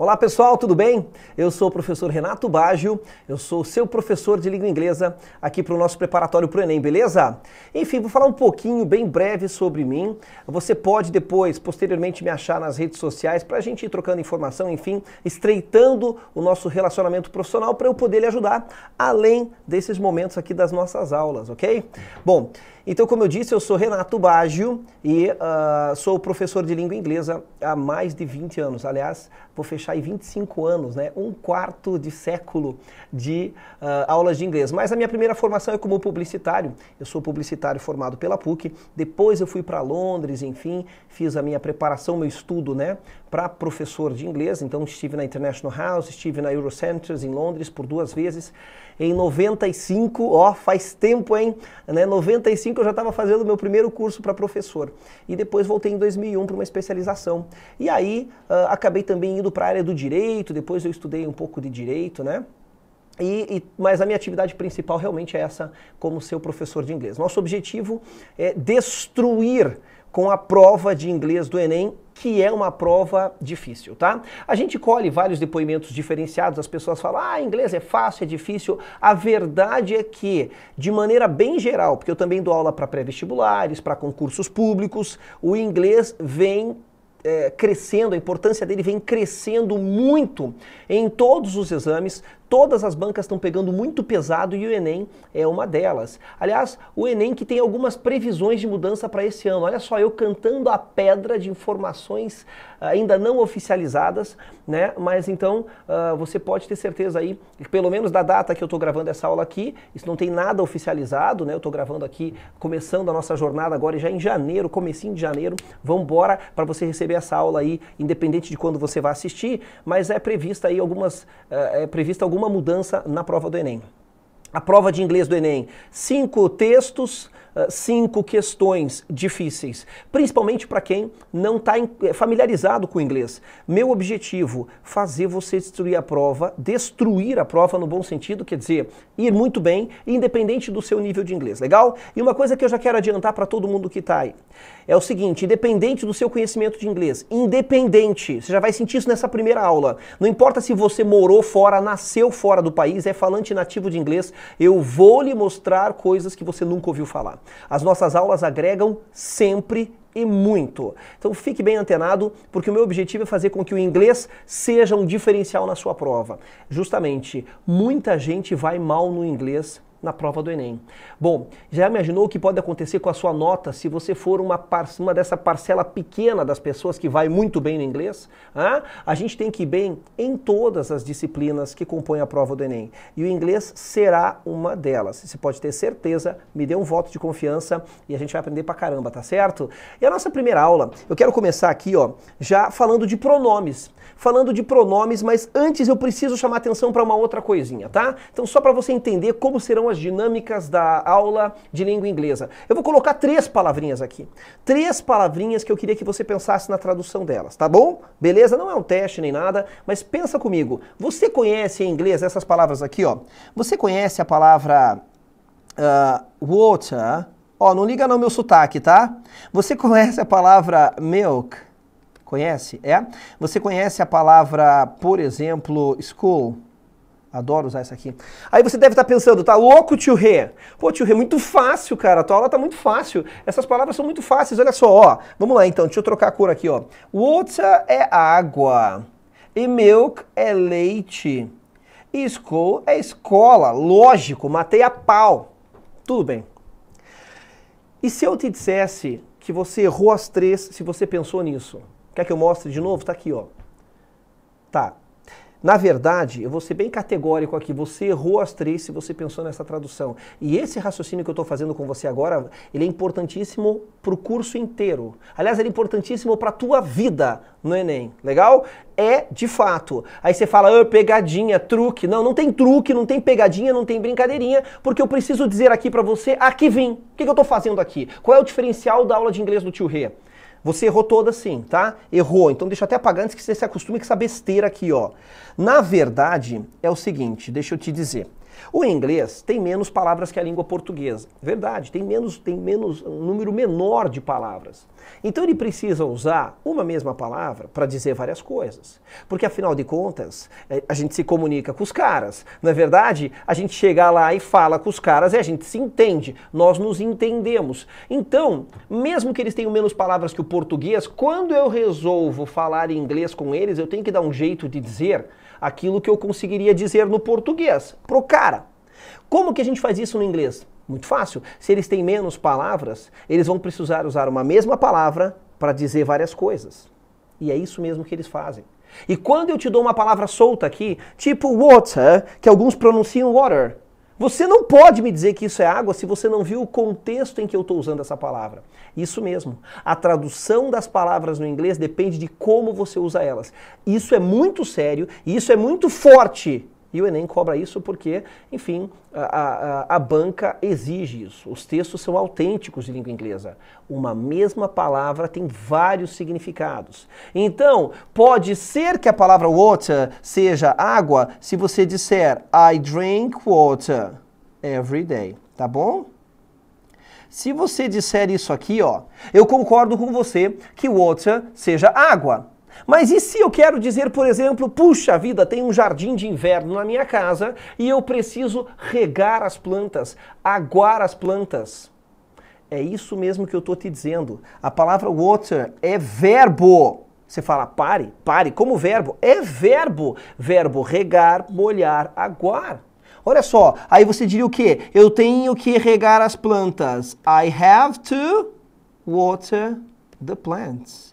Olá pessoal, tudo bem? Eu sou o professor Renato Baggio, eu sou seu professor de língua inglesa aqui para o nosso preparatório para o Enem, beleza? Enfim, vou falar um pouquinho, bem breve sobre mim. Você pode depois, posteriormente, me achar nas redes sociais para a gente ir trocando informação, enfim, estreitando o nosso relacionamento profissional para eu poder lhe ajudar, além desses momentos aqui das nossas aulas, ok? Bom, então como eu disse, eu sou Renato Baggio e sou professor de língua inglesa há mais de 20 anos. Aliás, vou fechar aí 25 anos, né? Um quarto de século de aulas de inglês. Mas a minha primeira formação é como publicitário. Eu sou publicitário formado pela PUC. Depois eu fui para Londres, enfim, fiz a minha preparação, meu estudo, né? Para professor de inglês. Então estive na International House, estive na Eurocenters em Londres por 2 vezes. Em 95, ó, faz tempo, hein? Né? 95 eu já estava fazendo o meu primeiro curso para professor. E depois voltei em 2001 para uma especialização. E aí acabei também indo para a área do direito, depois eu estudei um pouco de direito, né? Mas a minha atividade principal realmente é essa, como seu professor de inglês. Nosso objetivo é destruir com a prova de inglês do Enem, que é uma prova difícil, tá? A gente colhe vários depoimentos diferenciados, as pessoas falam, inglês é fácil, é difícil. A verdade é que, de maneira bem geral, porque eu também dou aula para pré-vestibulares, para concursos públicos, o inglês vem crescendo, a importância dele vem crescendo muito em todos os exames. Todas as bancas estão pegando muito pesado e o Enem é uma delas. Aliás, o Enem que tem algumas previsões de mudança para esse ano. Olha só, eu cantando a pedra de informações ainda não oficializadas, né? Mas então você pode ter certeza aí, pelo menos da data que eu estou gravando essa aula aqui, isso não tem nada oficializado, né? Eu estou gravando aqui, começando a nossa jornada agora já em janeiro, comecinho de janeiro. Vamos embora para você receber essa aula aí, independente de quando você vai assistir, mas é prevista aí alguma mudança na prova do Enem. A prova de inglês do Enem, 5 textos, 5 questões difíceis, principalmente para quem não está familiarizado com o inglês. Meu objetivo, fazer você destruir a prova no bom sentido, quer dizer, ir muito bem, independente do seu nível de inglês, legal? E uma coisa que eu já quero adiantar para todo mundo que está aí, é o seguinte, independente do seu conhecimento de inglês, independente, você já vai sentir isso nessa primeira aula, não importa se você morou fora, nasceu fora do país, é falante nativo de inglês, eu vou lhe mostrar coisas que você nunca ouviu falar. As nossas aulas agregam sempre e muito. Então fique bem antenado, porque o meu objetivo é fazer com que o inglês seja um diferencial na sua prova. Justamente, muita gente vai mal no inglês na prova do Enem. Bom, já imaginou o que pode acontecer com a sua nota se você for uma dessa parcela pequena das pessoas que vai muito bem no inglês? A gente tem que ir bem em todas as disciplinas que compõem a prova do Enem. E o inglês será uma delas. Você pode ter certeza, me dê um voto de confiança e a gente vai aprender pra caramba, tá certo? E a nossa primeira aula, eu quero começar aqui, ó, já falando de pronomes. Mas antes eu preciso chamar atenção para uma outra coisinha, tá? Então só para você entender como serão as dinâmicas da aula de língua inglesa. Eu vou colocar 3 palavrinhas aqui. 3 palavrinhas que eu queria que você pensasse na tradução delas, tá bom? Beleza? Não é um teste nem nada, mas pensa comigo. Você conhece em inglês essas palavras aqui, ó? Você conhece a palavra water? Ó, não liga no meu sotaque, tá? Você conhece a palavra milk? Conhece? É? Você conhece a palavra, por exemplo, school? Adoro usar essa aqui. Aí você deve estar pensando, tá louco, tio Rê? Pô, tio Rê, muito fácil, cara. A tua aula tá muito fácil. Essas palavras são muito fáceis. Olha só, ó. Vamos lá, então. Deixa eu trocar a cor aqui, ó. Water é água. E milk é leite. E school é escola. Lógico, matei a pau. Tudo bem. E se eu te dissesse que você errou as 3 se você pensou nisso? Quer que eu mostre de novo? Tá aqui, ó. Tá. Na verdade, eu vou ser bem categórico aqui, você errou as 3 se você pensou nessa tradução. E esse raciocínio que eu estou fazendo com você agora, ele é importantíssimo para o curso inteiro. Aliás, ele é importantíssimo para a tua vida no Enem, legal? É de fato. Aí você fala, pegadinha, truque. Não, não tem truque, não tem pegadinha, não tem brincadeirinha, porque eu preciso dizer aqui para você, aqui vim. O que eu estou fazendo aqui? Qual é o diferencial da aula de inglês do tio Rê? Você errou toda sim, tá? Errou. Então deixa eu até apagar antes que você se acostume com essa besteira aqui, ó. Na verdade, é o seguinte, deixa eu te dizer. O inglês tem menos palavras que a língua portuguesa. Verdade, tem um número menor de palavras. Então ele precisa usar uma mesma palavra para dizer várias coisas. Porque afinal de contas, a gente se comunica com os caras. Não é verdade? A gente chega lá e fala com os caras e a gente se entende. Nós nos entendemos. Então, mesmo que eles tenham menos palavras que o português, quando eu resolvo falar inglês com eles, eu tenho que dar um jeito de dizer aquilo que eu conseguiria dizer no português, pro cara. Como que a gente faz isso no inglês? Muito fácil. Se eles têm menos palavras, eles vão precisar usar uma mesma palavra para dizer várias coisas. E é isso mesmo que eles fazem. E quando eu te dou uma palavra solta aqui, tipo water, que alguns pronunciam water, você não pode me dizer que isso é água se você não viu o contexto em que eu estou usando essa palavra. Isso mesmo. A tradução das palavras no inglês depende de como você usa elas. Isso é muito sério e isso é muito forte. E o Enem cobra isso porque, enfim, a banca exige isso. Os textos são autênticos de língua inglesa. Uma mesma palavra tem vários significados. Então, pode ser que a palavra water seja água se você disser I drink water every day, tá bom? Se você disser isso aqui, ó, eu concordo com você que water seja água. Mas e se eu quero dizer, por exemplo, puxa vida, tem um jardim de inverno na minha casa e eu preciso regar as plantas, aguar as plantas? É isso mesmo que eu estou te dizendo. A palavra water é verbo. Você fala pare, como verbo? É verbo. Verbo regar, molhar, aguar. Olha só, aí você diria o quê? Eu tenho que regar as plantas. I have to water the plants.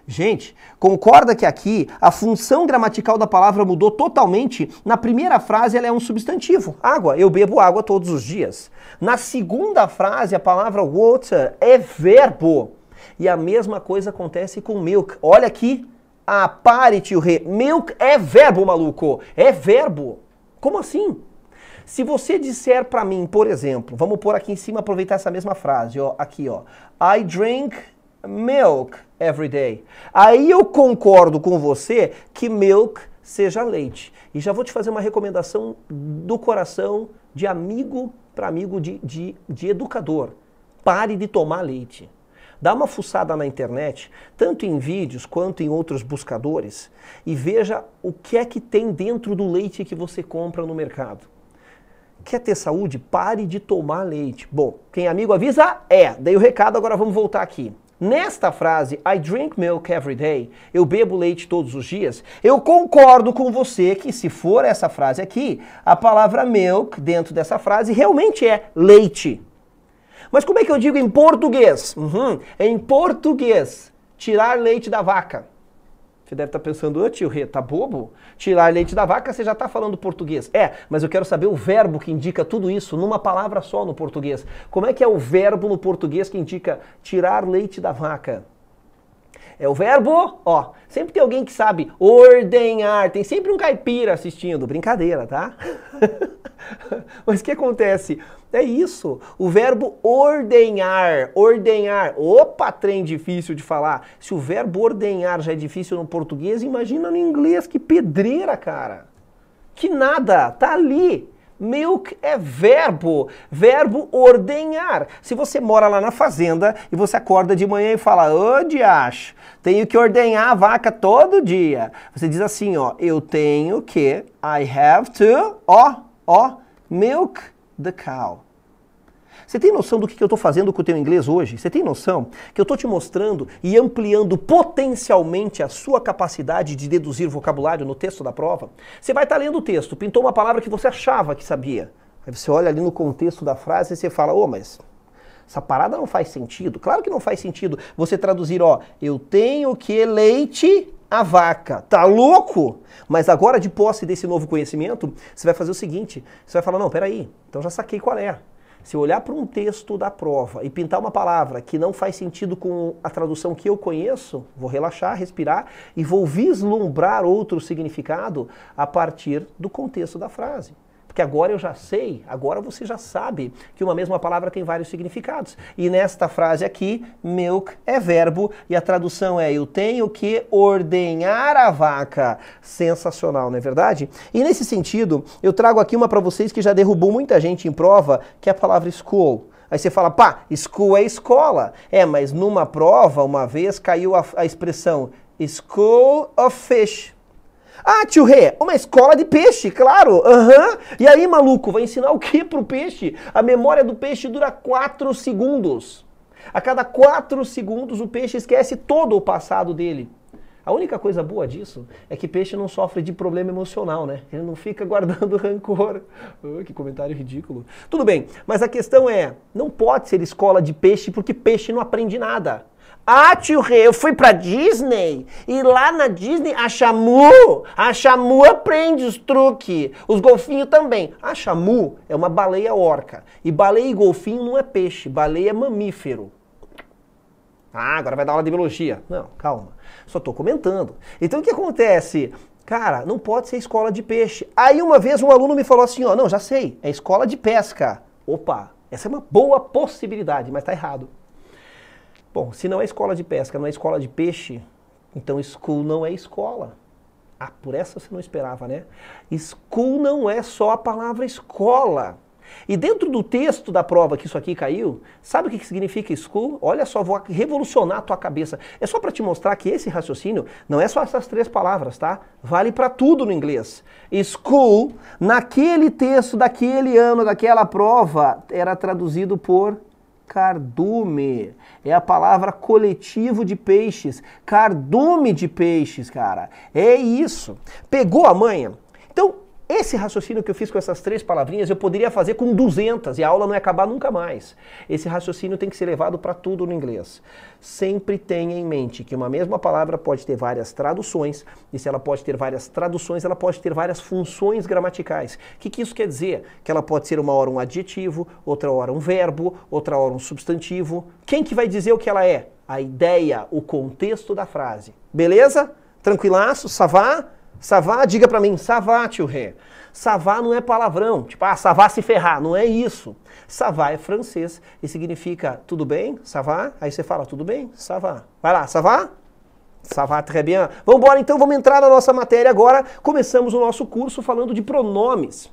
Gente, concorda que aqui a função gramatical da palavra mudou totalmente? Na primeira frase ela é um substantivo, água, eu bebo água todos os dias. Na segunda frase a palavra water é verbo. E a mesma coisa acontece com milk. Olha aqui, pare tio Rê, milk é verbo, maluco, é verbo. Como assim? Se você disser pra mim, por exemplo, vamos pôr aqui em cima, aproveitar essa mesma frase, ó, aqui ó, I drink milk every day. Aí eu concordo com você que milk seja leite. E já vou te fazer uma recomendação do coração, de amigo para amigo, de educador. Pare de tomar leite. Dá uma fuçada na internet, tanto em vídeos quanto em outros buscadores, e veja o que é que tem dentro do leite que você compra no mercado. Quer ter saúde? Pare de tomar leite. Bom, quem é amigo avisa? Dei o recado, agora vamos voltar aqui. Nesta frase, I drink milk every day, eu bebo leite todos os dias, eu concordo com você que se for essa frase aqui, a palavra milk dentro dessa frase realmente é leite. Mas como é que eu digo em português? Em português, tirar leite da vaca. Você deve estar pensando, tio Rê, tá bobo? Tirar leite da vaca, você já está falando português. Mas eu quero saber o verbo que indica tudo isso numa palavra só no português. Como é que é o verbo no português que indica tirar leite da vaca? É o verbo, ó, sempre tem alguém que sabe ordenhar, tem sempre um caipira assistindo, brincadeira, tá? Mas o que acontece? É isso, o verbo ordenhar, opa, trem difícil de falar. Se o verbo ordenhar já é difícil no português, imagina no inglês, que pedreira, cara. Que nada, tá ali. Milk é verbo ordenhar. Se você mora lá na fazenda e você acorda de manhã e fala, ô diacho, tenho que ordenhar a vaca todo dia. Você diz assim, ó, eu tenho que, I have to, milk the cow. Você tem noção do que eu estou fazendo com o teu inglês hoje? Você tem noção que eu estou te mostrando e ampliando potencialmente a sua capacidade de deduzir vocabulário no texto da prova? Você vai estar lendo o texto, pintou uma palavra que você achava que sabia. Aí você olha ali no contexto da frase e você fala, mas essa parada não faz sentido. Claro que não faz sentido você traduzir, eu tenho que leite a vaca. Tá louco? Mas agora, de posse desse novo conhecimento, você vai fazer o seguinte, você vai falar, não, peraí, então já saquei qual é. Se eu olhar para um texto da prova e pintar uma palavra que não faz sentido com a tradução que eu conheço, vou relaxar, respirar e vou vislumbrar outro significado a partir do contexto da frase. Porque agora eu já sei, agora você já sabe que uma mesma palavra tem vários significados. E nesta frase aqui, milk é verbo e a tradução é eu tenho que ordenhar a vaca. Sensacional, não é verdade? E nesse sentido, eu trago aqui uma para vocês que já derrubou muita gente em prova, que é a palavra school. Aí você fala, pá, school é escola. É, mas numa prova, uma vez, caiu a expressão school of fish. Ah, tio Rê, uma escola de peixe, claro. E aí, maluco, vai ensinar o que pro peixe? A memória do peixe dura 4 segundos. A cada 4 segundos o peixe esquece todo o passado dele. A única coisa boa disso é que peixe não sofre de problema emocional, né? Ele não fica guardando rancor. Que comentário ridículo. Tudo bem, mas a questão é, não pode ser escola de peixe porque peixe não aprende nada. Ah, tio Rê, eu fui pra Disney e lá na Disney a Shamu aprende os truques, os golfinhos também. A Shamu é uma baleia orca e baleia e golfinho não é peixe, baleia é mamífero. Ah, agora vai dar aula de biologia. Não, calma, só tô comentando. Então o que acontece? Cara, não pode ser escola de peixe. Aí uma vez um aluno me falou assim, ó, não, já sei, é escola de pesca. Opa, essa é uma boa possibilidade, mas tá errado. Bom, se não é escola de pesca, não é escola de peixe, então school não é escola. Ah, por essa você não esperava, né? School não é só a palavra escola. E dentro do texto da prova que isso aqui caiu, sabe o que significa school? Olha só, vou revolucionar a tua cabeça. É só para te mostrar que esse raciocínio não é só essas 3 palavras, tá? Vale para tudo no inglês. School, naquele texto, daquele ano, daquela prova, era traduzido por cardume. É a palavra coletivo de peixes. Cardume de peixes, cara. É isso. Pegou a manha? Então, esse raciocínio que eu fiz com essas 3 palavrinhas, eu poderia fazer com 200 e a aula não ia acabar nunca mais. Esse raciocínio tem que ser levado para tudo no inglês. Sempre tenha em mente que uma mesma palavra pode ter várias traduções, e se ela pode ter várias traduções, ela pode ter várias funções gramaticais. O que isso quer dizer? Que ela pode ser uma hora um adjetivo, outra hora um verbo, outra hora um substantivo. Quem que vai dizer o que ela é? A ideia, o contexto da frase. Beleza? Tranquilaço? Savá? Savá, diga pra mim, savá, tio Rê. Savá não é palavrão, tipo, ah, savá se ferrar, não é isso. Savá é francês e significa tudo bem, savá, aí você fala tudo bem, savá. Vai lá, savá? Savá, très bien. Vamos embora então, vamos entrar na nossa matéria agora. Começamos o nosso curso falando de pronomes.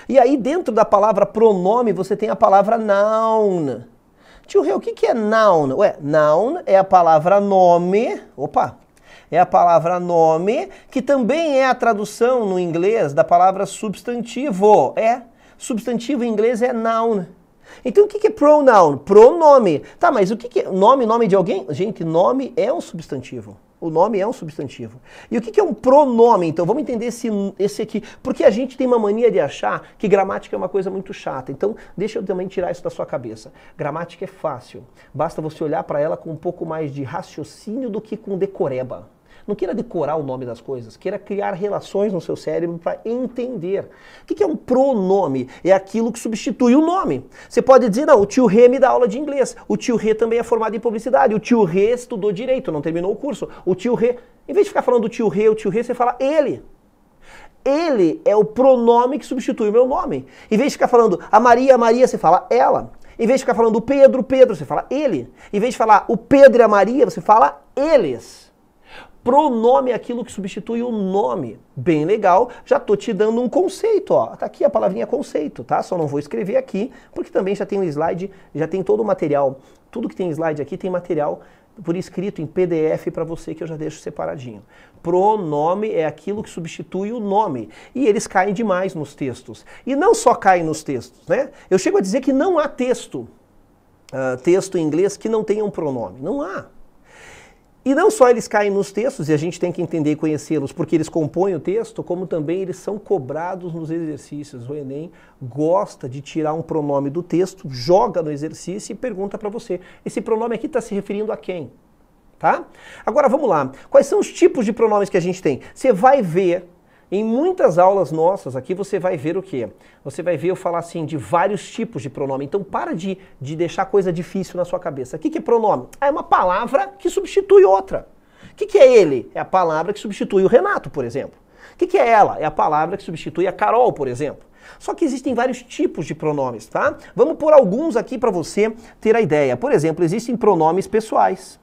E aí dentro da palavra pronome você tem a palavra noun. Tio Rê, o que é noun? Ué, noun é a palavra nome, é a palavra nome, que também é a tradução no inglês da palavra substantivo. Substantivo em inglês é noun. Então o que é pronoun? Pronome. Tá, mas o que é nome de alguém? Gente, nome é um substantivo. O nome é um substantivo. E o que é um pronome? Então vamos entender esse aqui. Porque a gente tem uma mania de achar que gramática é uma coisa muito chata. Então deixa eu também tirar isso da sua cabeça. Gramática é fácil. Basta você olhar para ela com um pouco mais de raciocínio do que com decoreba. Não queira decorar o nome das coisas, queira criar relações no seu cérebro para entender. O que é um pronome? É aquilo que substitui o nome. Você pode dizer, não, o tio Rê me dá aula de inglês, o tio Rê também é formado em publicidade, o tio Rê estudou direito, não terminou o curso, o tio Rê, em vez de ficar falando do tio Rê, você fala ele. Ele é o pronome que substitui o meu nome. Em vez de ficar falando a Maria, você fala ela. Em vez de ficar falando o Pedro, você fala ele. Em vez de falar o Pedro e a Maria, você fala eles. Pronome é aquilo que substitui o nome. Bem legal, já tô te dando um conceito, ó. Tá aqui a palavrinha conceito, tá? Só não vou escrever aqui, porque também já tem um slide, já tem todo o material. Tudo que tem slide aqui tem material por escrito em PDF para você que eu já deixo separadinho. Pronome é aquilo que substitui o nome. E eles caem demais nos textos. E não só caem nos textos, né? Eu chego a dizer que não há texto em inglês que não tenha um pronome. Não há. E não só eles caem nos textos, e a gente tem que entender e conhecê-los porque eles compõem o texto, como também eles são cobrados nos exercícios. O Enem gosta de tirar um pronome do texto, joga no exercício e pergunta para você, esse pronome aqui está se referindo a quem? Tá? Agora vamos lá, quais são os tipos de pronomes que a gente tem? Você vai ver, em muitas aulas nossas aqui, você vai ver o quê? Você vai ver eu falar assim de vários tipos de pronome. Então para de deixar coisa difícil na sua cabeça. O que é pronome? É uma palavra que substitui outra. O que é ele? É a palavra que substitui o Renato, por exemplo. O que é ela? É a palavra que substitui a Carol, por exemplo. Só que existem vários tipos de pronomes, tá? Vamos pôr alguns aqui para você ter a ideia. Por exemplo, existem pronomes pessoais.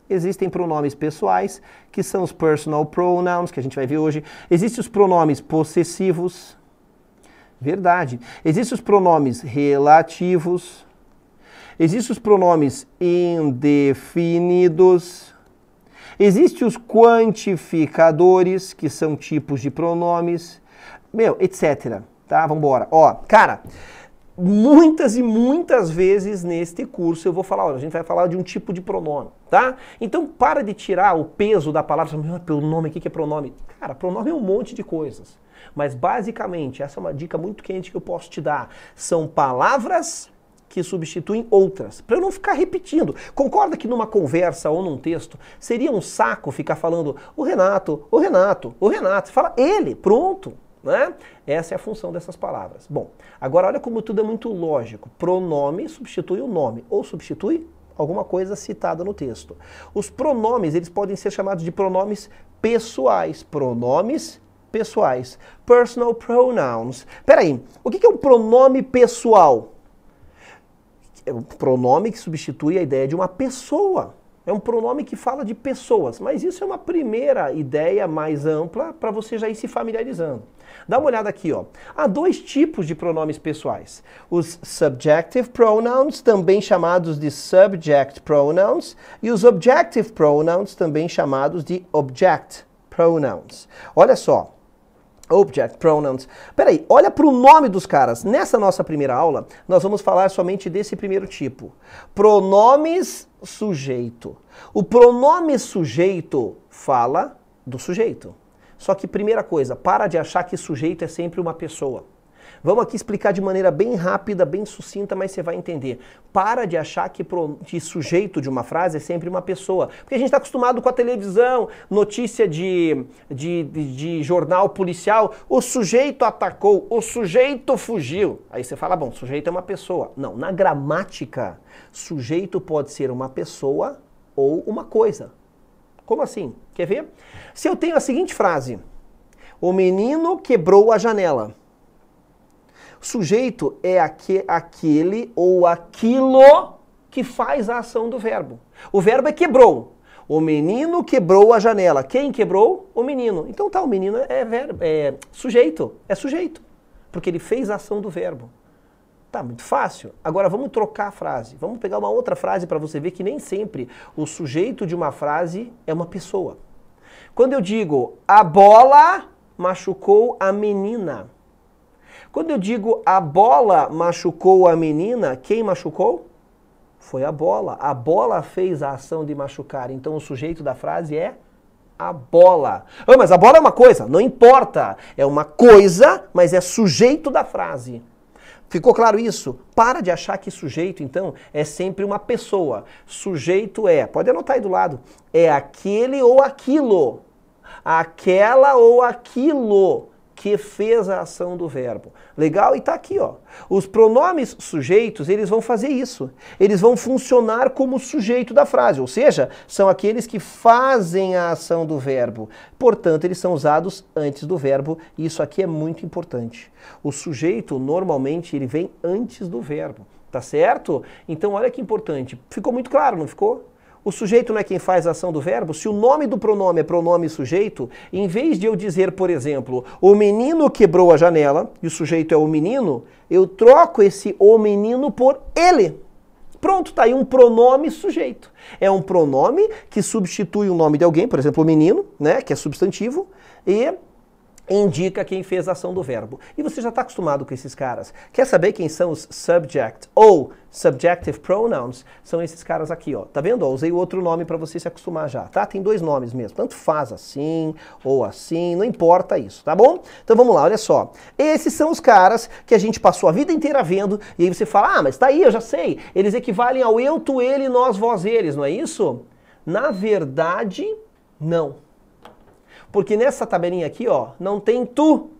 Existem pronomes pessoais, que são os personal pronouns, que a gente vai ver hoje. Existem os pronomes possessivos. Verdade. Existem os pronomes relativos. Existem os pronomes indefinidos. Existem os quantificadores, que são tipos de pronomes. Etc. Tá? Vamos embora. Ó, cara, muitas e muitas vezes neste curso eu vou falar, olha, a gente vai falar de um tipo de pronome, tá? Então para de tirar o peso da palavra, pronome, o que é pronome? Cara, pronome é um monte de coisas. Mas basicamente, essa é uma dica muito quente que eu posso te dar. São palavras que substituem outras, para eu não ficar repetindo. Concorda que numa conversa ou num texto seria um saco ficar falando o Renato, o Renato, o Renato. Você fala ele, pronto. Né? Essa é a função dessas palavras. Bom, agora olha como tudo é muito lógico. Pronome substitui o nome, ou substitui alguma coisa citada no texto. Os pronomes, eles podem ser chamados de pronomes pessoais. Pronomes pessoais. Personal pronouns. Peraí, o que é um pronome pessoal? É um pronome que substitui a ideia de uma pessoa. É um pronome que fala de pessoas, mas isso é uma primeira ideia mais ampla para você já ir se familiarizando. Dá uma olhada aqui, ó. Há dois tipos de pronomes pessoais. Os subjective pronouns, também chamados de subject pronouns, e os objective pronouns, também chamados de object pronouns. Olha só. Object pronouns. Peraí, olha para o nome dos caras. Nessa nossa primeira aula, nós vamos falar somente desse primeiro tipo. Pronomes sujeito. O pronome sujeito fala do sujeito. Só que, primeira coisa, para de achar que sujeito é sempre uma pessoa. Vamos aqui explicar de maneira bem rápida, bem sucinta, mas você vai entender. Para de achar que sujeito de uma frase é sempre uma pessoa. Porque a gente está acostumado com a televisão, notícia de jornal policial, o sujeito atacou, o sujeito fugiu. Aí você fala, bom, sujeito é uma pessoa. Não, na gramática, sujeito pode ser uma pessoa ou uma coisa. Como assim? Quer ver? Se eu tenho a seguinte frase, o menino quebrou a janela. Sujeito é aquele ou aquilo que faz a ação do verbo. O verbo é quebrou. O menino quebrou a janela. Quem quebrou? O menino. Então tá, o menino é sujeito. É sujeito. Porque ele fez a ação do verbo. Tá, muito fácil. Agora vamos trocar a frase. Vamos pegar uma outra frase para você ver que nem sempre o sujeito de uma frase é uma pessoa. Quando eu digo a bola machucou a menina. Quando eu digo a bola machucou a menina, quem machucou? Foi a bola. A bola fez a ação de machucar. Então o sujeito da frase é a bola. Ah, mas a bola é uma coisa. Não importa. É uma coisa, mas é sujeito da frase. Ficou claro isso? Para de achar que sujeito, então, é sempre uma pessoa. Sujeito pode anotar aí do lado, é aquele ou aquilo. Aquela ou aquilo que fez a ação do verbo. Legal? E tá aqui, ó. Os pronomes sujeitos, eles vão fazer isso. Eles vão funcionar como sujeito da frase, ou seja, são aqueles que fazem a ação do verbo. Portanto, eles são usados antes do verbo, e isso aqui é muito importante. O sujeito, normalmente, ele vem antes do verbo, tá certo? Então, olha que importante. Ficou muito claro, não ficou? O sujeito não é quem faz a ação do verbo? Se o nome do pronome é pronome sujeito, em vez de eu dizer, por exemplo, o menino quebrou a janela, e o sujeito é o menino, eu troco esse o menino por ele. Pronto, tá aí um pronome sujeito. É um pronome que substitui o nome de alguém, por exemplo, o menino, né, que é substantivo, e indica quem fez a ação do verbo. E você já está acostumado com esses caras. Quer saber quem são os subject ou subjective pronouns? São esses caras aqui, ó. Tá vendo? Ó, usei outro nome para você se acostumar já, tá? Tem dois nomes mesmo. Tanto faz assim ou assim, não importa isso, tá bom? Então vamos lá, olha só. Esses são os caras que a gente passou a vida inteira vendo, e aí você fala, ah, mas tá aí, eu já sei. Eles equivalem ao eu, tu, ele, nós, vós, eles, não é isso? Na verdade, não. Porque nessa tabelinha aqui, ó, não tem tu.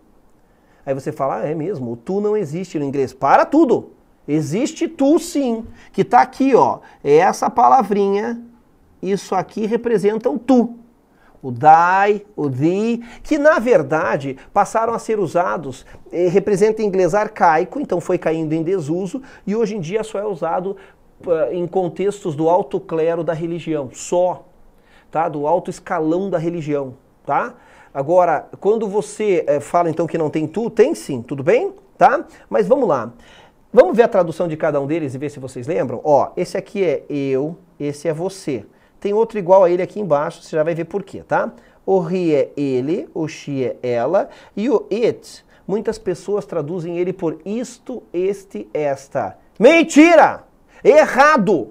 Aí você fala, ah, é mesmo, o tu não existe no inglês. Para tudo! Existe tu sim, que tá aqui, ó. É essa palavrinha, isso aqui representa o tu. o die, o the, que na verdade passaram a ser usados, representa em inglês arcaico, então foi caindo em desuso, e hoje em dia só é usado em contextos do alto clero da religião, só, tá? Do alto escalão da religião, tá? Agora, quando você fala então que não tem tu, tem sim, tudo bem? Tá? Mas vamos lá. Vamos ver a tradução de cada um deles e ver se vocês lembram? Ó, esse aqui é eu, esse é você. Tem outro igual a ele aqui embaixo, você já vai ver por quê, tá? O he é ele, o she é ela, e o it, muitas pessoas traduzem ele por isto, este, esta. Mentira! Errado!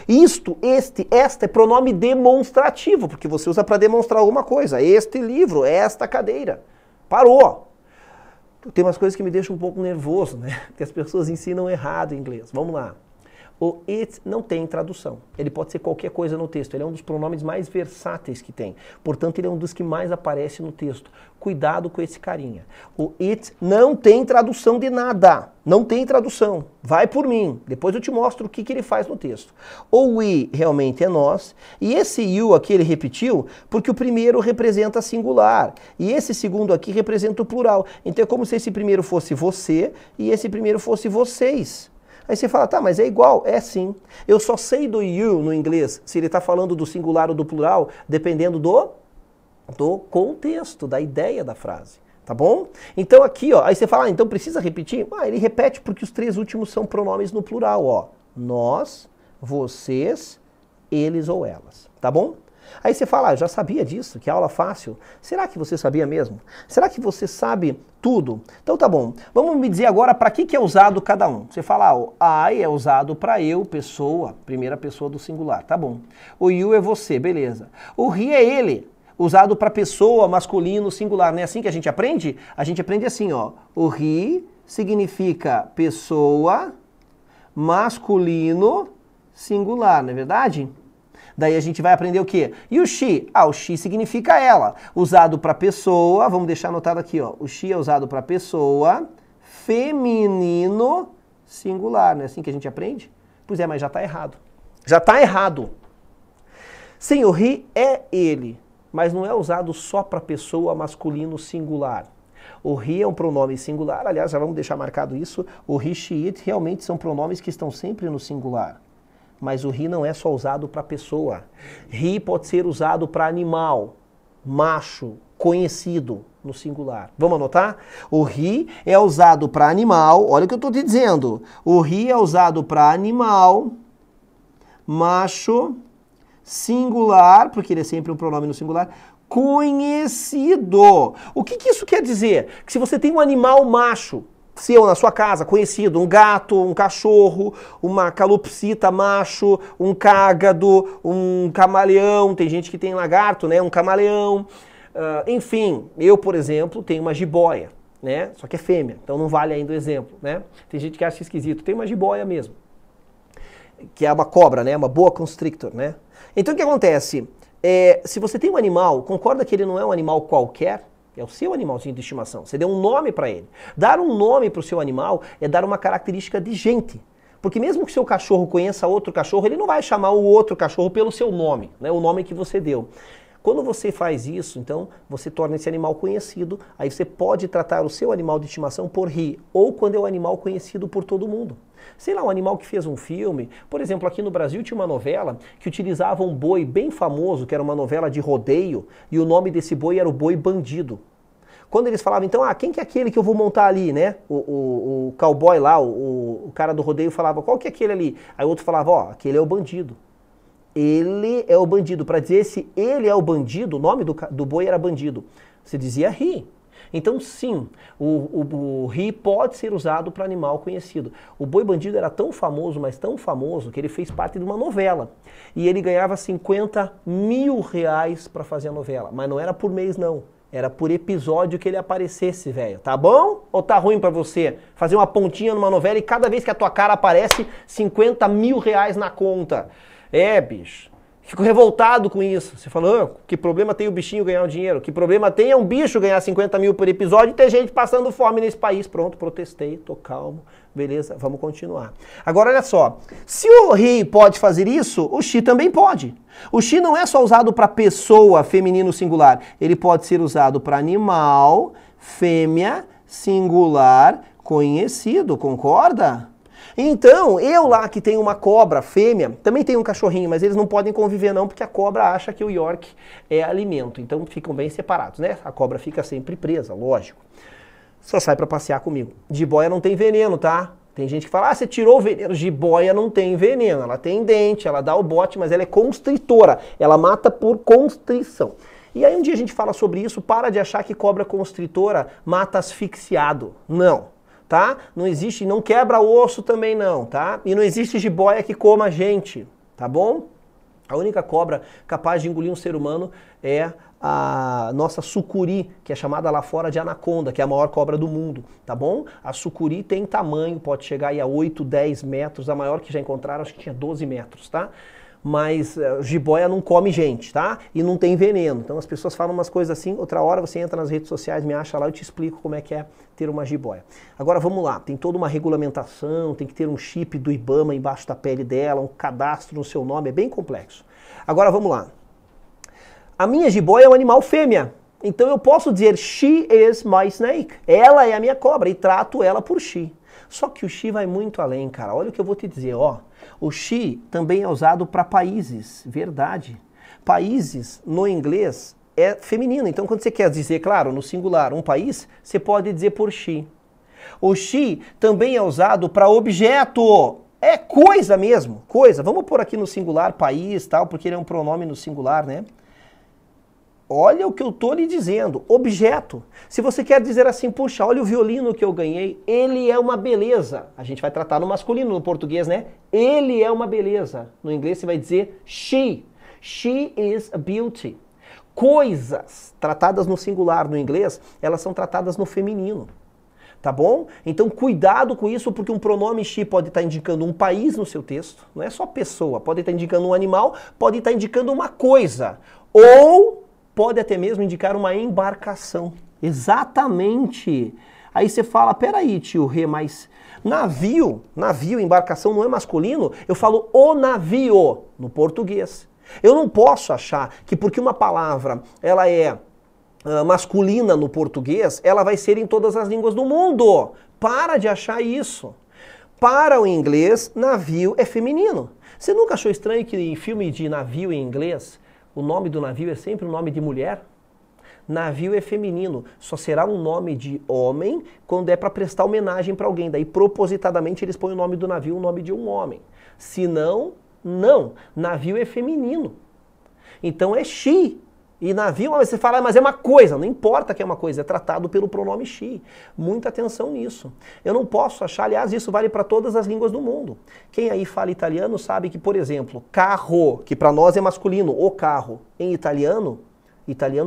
Isto, este, esta é pronome demonstrativo, porque você usa para demonstrar alguma coisa. Este livro, esta cadeira. Parou! Tem umas coisas que me deixam um pouco nervoso, né? Que as pessoas ensinam errado em inglês. Vamos lá. O it não tem tradução. Ele pode ser qualquer coisa no texto. Ele é um dos pronomes mais versáteis que tem. Portanto, ele é um dos que mais aparece no texto. Cuidado com esse carinha. O it não tem tradução de nada. Não tem tradução. Vai por mim. Depois eu te mostro o que ele faz no texto. O we realmente é nós. E esse you aqui ele repetiu porque o primeiro representa singular. E esse segundo aqui representa o plural. Então é como se esse primeiro fosse você e esse primeiro fosse vocês. Aí você fala, tá, mas é igual. É sim. Eu só sei do you no inglês se ele está falando do singular ou do plural, dependendo do contexto, da ideia da frase. Tá bom? Então aqui, ó, aí você fala, então precisa repetir? Ah, ele repete porque os três últimos são pronomes no plural, ó. Nós, vocês, eles ou elas. Tá bom? Aí você fala, eu já sabia disso, que aula fácil. Será que você sabia mesmo? Será que você sabe tudo? Então tá bom. Vamos me dizer agora para que é usado cada um. Você fala, o I é usado para eu, pessoa, primeira pessoa do singular. Tá bom. O you é você, beleza. O he é ele, usado para pessoa, masculino, singular. Não é assim que a gente aprende? A gente aprende assim, ó. O he significa pessoa, masculino, singular, não é verdade? Daí a gente vai aprender o quê? E o she? Ah, o she significa ela. Usado para pessoa, vamos deixar anotado aqui, ó. O she é usado para pessoa, feminino, singular. Não é assim que a gente aprende? Pois é, mas já está errado. Já está errado. Sim, o he é ele, mas não é usado só para pessoa, masculino, singular. O he é um pronome singular, aliás, já vamos deixar marcado isso. O he, she, it realmente são pronomes que estão sempre no singular. Mas o he não é só usado para pessoa. He pode ser usado para animal, macho, conhecido, no singular. Vamos anotar? O he é usado para animal, olha o que eu estou te dizendo. O he é usado para animal, macho, singular, porque ele é sempre um pronome no singular, conhecido. O que isso quer dizer? Que se você tem um animal macho, seu na sua casa, conhecido, um gato, um cachorro, uma calopsita macho, um cágado, um camaleão, tem gente que tem lagarto, né, um camaleão, enfim, eu, por exemplo, tenho uma jiboia, né, só que é fêmea, então não vale ainda o exemplo, né, tem gente que acha esquisito, tem uma jiboia mesmo, que é uma cobra, né, uma boa constrictor, né. Então o que acontece? Se você tem um animal, concorda que ele não é um animal qualquer? É o seu animalzinho de estimação. Você deu um nome para ele. Dar um nome para o seu animal é dar uma característica de gente. Porque mesmo que o seu cachorro conheça outro cachorro, ele não vai chamar o outro cachorro pelo seu nome, né? O nome que você deu. Quando você faz isso, então, você torna esse animal conhecido, aí você pode tratar o seu animal de estimação por he, ou quando é um animal conhecido por todo mundo. Sei lá, um animal que fez um filme, por exemplo, aqui no Brasil tinha uma novela que utilizava um boi bem famoso, que era uma novela de rodeio, e o nome desse boi era o Boi Bandido. Quando eles falavam, então, quem que é aquele que eu vou montar ali, né? O cowboy lá, o cara do rodeio falava, qual que é aquele ali? Aí o outro falava, ó, aquele é o bandido. Ele é o bandido. Para dizer se ele é o bandido, o nome do boi era bandido. Você dizia he. Então, sim, o he pode ser usado para animal conhecido. O Boi Bandido era tão famoso, mas tão famoso, que ele fez parte de uma novela. E ele ganhava 50 mil reais para fazer a novela. Mas não era por mês, não. Era por episódio que ele aparecesse, velho. Tá bom? Ou tá ruim pra você fazer uma pontinha numa novela e cada vez que a tua cara aparece, 50 mil reais na conta? É, bicho. Fico revoltado com isso. Você fala, ah, que problema tem o bichinho ganhar o dinheiro? Que problema tem um bicho ganhar 50 mil por episódio e ter gente passando fome nesse país? Pronto, protestei, tô calmo. Beleza, vamos continuar. Agora, olha só. Se o he pode fazer isso, o she também pode. O she não é só usado para pessoa, feminino singular. Ele pode ser usado para animal, fêmea, singular, conhecido. Concorda? Então, eu lá que tenho uma cobra fêmea, também tenho um cachorrinho, mas eles não podem conviver não, porque a cobra acha que o York é alimento. Então ficam bem separados, né? A cobra fica sempre presa, lógico. Só sai pra passear comigo. Jiboia não tem veneno, tá? Tem gente que fala, ah, você tirou o veneno. Jiboia não tem veneno, ela tem dente, ela dá o bote, mas ela é constritora. Ela mata por constrição. E aí um dia a gente fala sobre isso, para de achar que cobra constritora mata asfixiado. Não. Tá? Não existe, não quebra osso também não, tá? E não existe jiboia que coma a gente, tá bom? A única cobra capaz de engolir um ser humano é a nossa sucuri, que é chamada lá fora de anaconda, que é a maior cobra do mundo, tá bom? A sucuri tem tamanho, pode chegar aí a 8, 10 metros, a maior que já encontraram acho que tinha 12 metros, tá? Mas jiboia não come gente, tá? E não tem veneno. Então as pessoas falam umas coisas assim, outra hora você entra nas redes sociais, me acha lá, eu te explico como é que é ter uma jiboia. Agora vamos lá, tem toda uma regulamentação, tem que ter um chip do IBAMA embaixo da pele dela, um cadastro no seu nome, é bem complexo. Agora vamos lá. A minha jiboia é um animal fêmea, então eu posso dizer she is my snake. Ela é a minha cobra e trato ela por she. Só que o she vai muito além, cara. Olha o que eu vou te dizer, ó. O she também é usado para países, verdade. Países, no inglês, é feminino. Então, quando você quer dizer, claro, no singular, um país, você pode dizer por she. O she também é usado para objeto. É coisa mesmo, coisa. Vamos pôr aqui no singular, país, tal, porque ele é um pronome no singular, né? Olha o que eu tô lhe dizendo, objeto. Se você quer dizer assim, puxa, olha o violino que eu ganhei, ele é uma beleza. A gente vai tratar no masculino, no português, né? Ele é uma beleza. No inglês você vai dizer she. She is a beauty. Coisas tratadas no singular no inglês, elas são tratadas no feminino. Tá bom? Então cuidado com isso, porque um pronome she pode estar indicando um país no seu texto, não é só pessoa, pode estar indicando um animal, pode estar indicando uma coisa. Ou pode até mesmo indicar uma embarcação. Exatamente. Aí você fala, peraí, tio Rê, mas navio, embarcação não é masculino? Eu falo o navio no português. Eu não posso achar que porque uma palavra ela é masculina no português, ela vai ser em todas as línguas do mundo. Para de achar isso. Para o inglês, navio é feminino. Você nunca achou estranho que em filme de navio em inglês, o nome do navio é sempre um nome de mulher? Navio é feminino, só será um nome de homem quando é para prestar homenagem para alguém. Daí, propositadamente, eles põem o nome do navio, o nome de um homem. Se não, não. Navio é feminino. Então é she. E navio, você fala, mas é uma coisa. Não importa que é uma coisa, é tratado pelo pronome she. Muita atenção nisso. Eu não posso achar, aliás, isso vale para todas as línguas do mundo. Quem aí fala italiano sabe que, por exemplo, carro, que para nós é masculino, o carro, em italiano,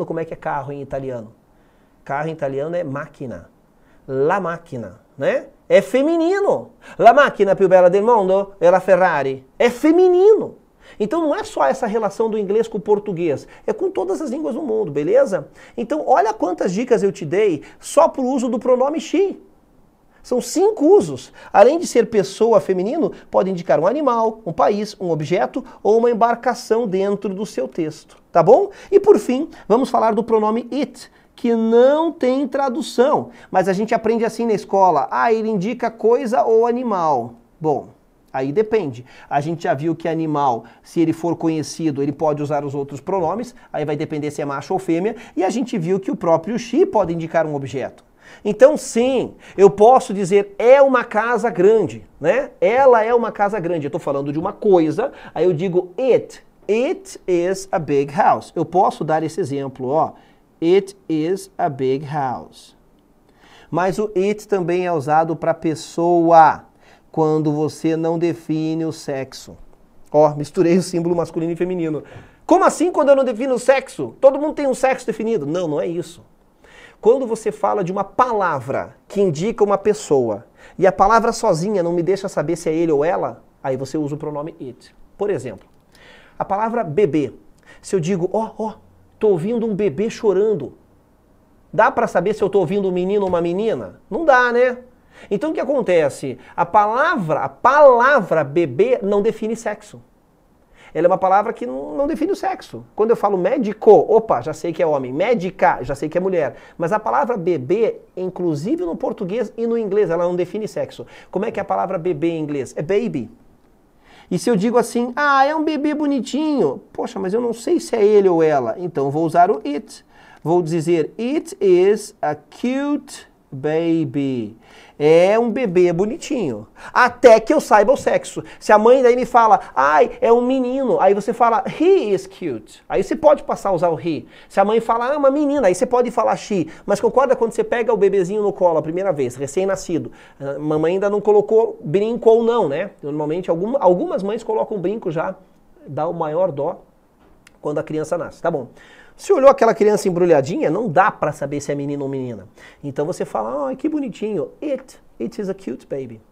como é que é carro em italiano? Carro em italiano é máquina. La macchina, né? É feminino. La macchina più bella del mondo é la Ferrari. É feminino. Então não é só essa relação do inglês com o português, é com todas as línguas do mundo, beleza? Então olha quantas dicas eu te dei só por uso do pronome she. São 5 usos. Além de ser pessoa feminino, pode indicar um animal, um país, um objeto ou uma embarcação dentro do seu texto, tá bom? E por fim, vamos falar do pronome it, que não tem tradução, mas a gente aprende assim na escola. Ah, ele indica coisa ou animal. Bom, aí depende. A gente já viu que animal, se ele for conhecido, ele pode usar os outros pronomes, aí vai depender se é macho ou fêmea, e a gente viu que o próprio she pode indicar um objeto. Então sim, eu posso dizer é uma casa grande, né? Ela é uma casa grande. Eu estou falando de uma coisa, aí eu digo it. It is a big house. Eu posso dar esse exemplo, ó. It is a big house. Mas o it também é usado para pessoa, quando você não define o sexo. Ó, misturei o símbolo masculino e feminino. Como assim quando eu não defino o sexo? Todo mundo tem um sexo definido. Não, não é isso. Quando você fala de uma palavra que indica uma pessoa, e a palavra sozinha não me deixa saber se é ele ou ela, aí você usa o pronome it. Por exemplo, A palavra bebê. Se eu digo, tô ouvindo um bebê chorando. Dá para saber se eu tô ouvindo um menino ou uma menina? Não dá, né? Então o que acontece? A palavra bebê não define sexo. Ela é uma palavra que não define o sexo. Quando eu falo médico, opa, já sei que é homem. Médica, já sei que é mulher. Mas a palavra bebê, inclusive no português e no inglês, ela não define sexo. Como é que é a palavra bebê em inglês? É baby. E se eu digo assim, é um bebê bonitinho. Poxa, mas eu não sei se é ele ou ela. Então eu vou usar o it. Vou dizer, it is a cute baby. É um bebê bonitinho. Até que eu saiba o sexo. Se a mãe daí me fala, é um menino. Aí você fala, he is cute. Aí você pode passar a usar o he. Se a mãe fala, uma menina, aí você pode falar she. Mas concorda quando você pega o bebezinho no colo a primeira vez, recém-nascido. A mamãe ainda não colocou brinco ou não, né? Normalmente algumas mães colocam brinco já. Dá o maior dó quando a criança nasce. Tá bom. Se olhou aquela criança embrulhadinha, não dá para saber se é menino ou menina. Então você fala, que bonitinho. It is a cute baby.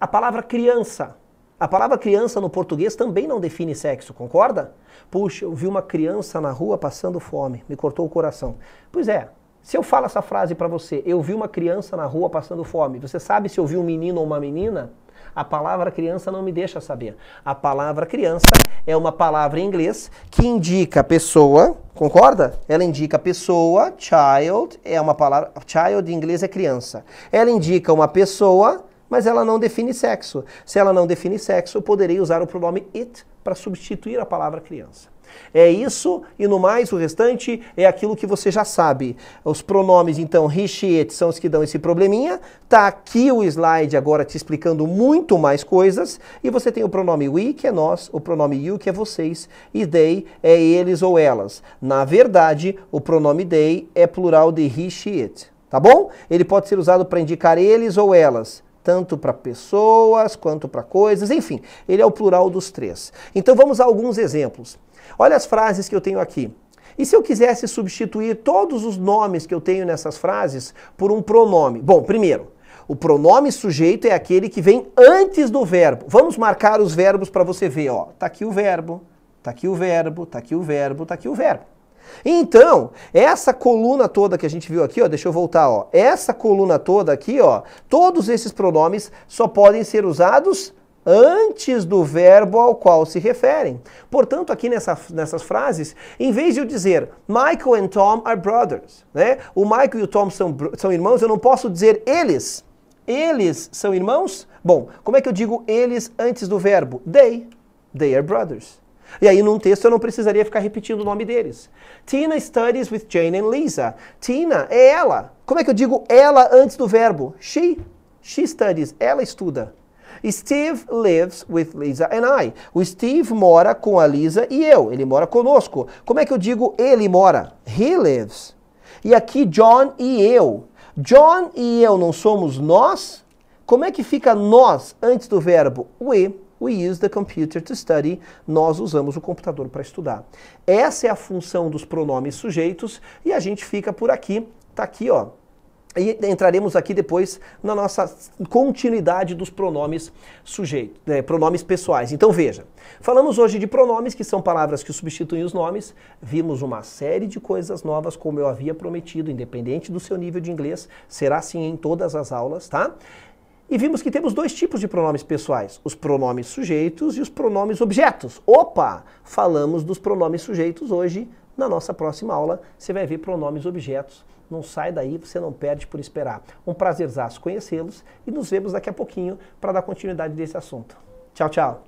A palavra criança. A palavra criança no português também não define sexo, concorda? Puxa, eu vi uma criança na rua passando fome, me cortou o coração. Pois é, se eu falo essa frase para você, eu vi uma criança na rua passando fome, você sabe se eu vi um menino ou uma menina? A palavra criança não me deixa saber. A palavra criança é uma palavra em inglês que indica pessoa, concorda? Ela indica pessoa, child, é uma palavra, child em inglês é criança. Ela indica uma pessoa, mas ela não define sexo. Se ela não define sexo, eu poderei usar o pronome it para substituir a palavra criança. É isso, e no mais, o restante é aquilo que você já sabe. Os pronomes, então, he, she, it, são os que dão esse probleminha. Tá aqui o slide agora te explicando muito mais coisas. E você tem o pronome we, que é nós, o pronome you, que é vocês, e they é eles ou elas. Na verdade, o pronome they é plural de he, she, it. Tá bom? Ele pode ser usado para indicar eles ou elas. Tanto para pessoas, quanto para coisas, enfim, ele é o plural dos três. Então vamos a alguns exemplos. Olha as frases que eu tenho aqui. E se eu quisesse substituir todos os nomes que eu tenho nessas frases por um pronome? Bom, primeiro, o pronome sujeito é aquele que vem antes do verbo. Vamos marcar os verbos para você ver, ó. Tá aqui o verbo, tá aqui o verbo, tá aqui o verbo, tá aqui o verbo. Então, essa coluna toda que a gente viu aqui, ó, deixa eu voltar, ó. Essa coluna toda aqui, ó, todos esses pronomes só podem ser usados antes do verbo ao qual se referem. Portanto, aqui nessas frases, em vez de eu dizer Michael and Tom are brothers, né? O Michael e o Tom são irmãos, eu não posso dizer eles. Eles são irmãos? Bom, como é que eu digo eles antes do verbo? They are brothers. E aí, num texto, eu não precisaria ficar repetindo o nome deles. Tina studies with Jane and Lisa. Tina é ela. Como é que eu digo ela antes do verbo? She studies. Ela estuda. Steve lives with Lisa and I. O Steve mora com a Lisa e eu. Ele mora conosco. Como é que eu digo ele mora? He lives. E aqui, John e eu. John e eu não somos nós? Como é que fica nós antes do verbo? We use the computer to study. Nós usamos o computador para estudar. Essa é a função dos pronomes sujeitos e a gente fica por aqui. Tá aqui, ó. E entraremos aqui depois na nossa continuidade dos pronomes sujeitos, pronomes pessoais. Então veja, falamos hoje de pronomes, que são palavras que substituem os nomes. Vimos uma série de coisas novas, como eu havia prometido, independente do seu nível de inglês, será assim em todas as aulas, tá? E vimos que temos dois tipos de pronomes pessoais, os pronomes sujeitos e os pronomes objetos. Opa! Falamos dos pronomes sujeitos hoje. Na nossa próxima aula, você vai ver pronomes objetos. Não sai daí, você não perde por esperar. Um prazerzaço conhecê-los e nos vemos daqui a pouquinho para dar continuidade desse assunto. Tchau, tchau!